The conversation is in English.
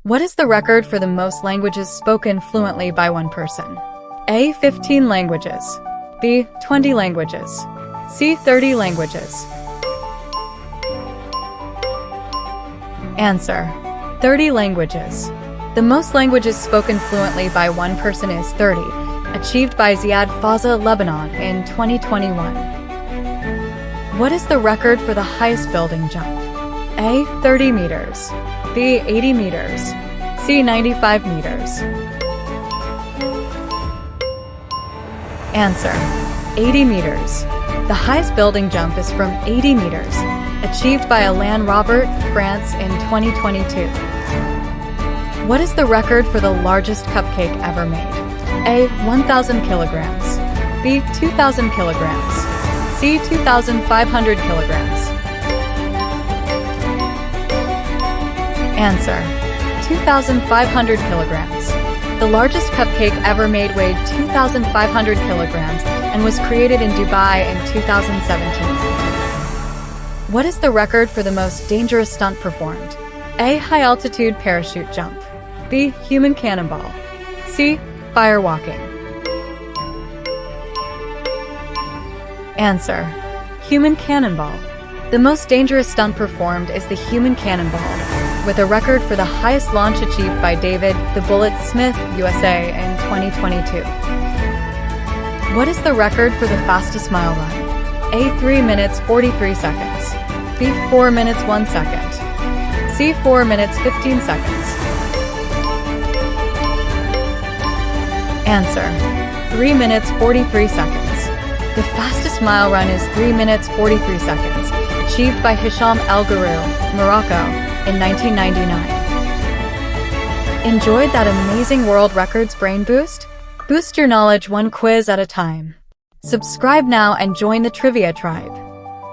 What is the record for the most languages spoken fluently by one person? A. 15 languages. B. 20 languages. C. 30 languages. Answer: 30 languages. The most languages spoken fluently by one person is 30, achieved by Ziad Fawza, Lebanon, in 2021. What is the record for the highest building jump? A. 30 meters. B. 80 meters. C. 95 meters. Answer: 80 meters. The highest building jump is from 80 meters, achieved by Alain Robert, France, in 2022. What is the record for the largest cupcake ever made? A. 1,000 kilograms. B. 2,000 kilograms. C. 2,500 kilograms. Answer: 2,500 kilograms. The largest cupcake ever made weighed 2,500 kilograms and was created in Dubai in 2017. What is the record for the most dangerous stunt performed? A. High-altitude parachute jump. B. Human cannonball. C. Firewalking. Answer: human cannonball. The most dangerous stunt performed is the human cannonball, with a record for the highest launch achieved by David "The Bullet" Smith, USA, in 2022. What is the record for the fastest mile run? A. 3 minutes 43 seconds. B. 4 minutes 1 second. C. 4 minutes 15 seconds. Answer: 3 minutes 43 seconds. The fastest mile run is 3 minutes 43 seconds, achieved by Hisham El Gharoui, Morocco, in 1999. Enjoyed that amazing world records brain boost? Boost your knowledge one quiz at a time. Subscribe now and join the trivia tribe.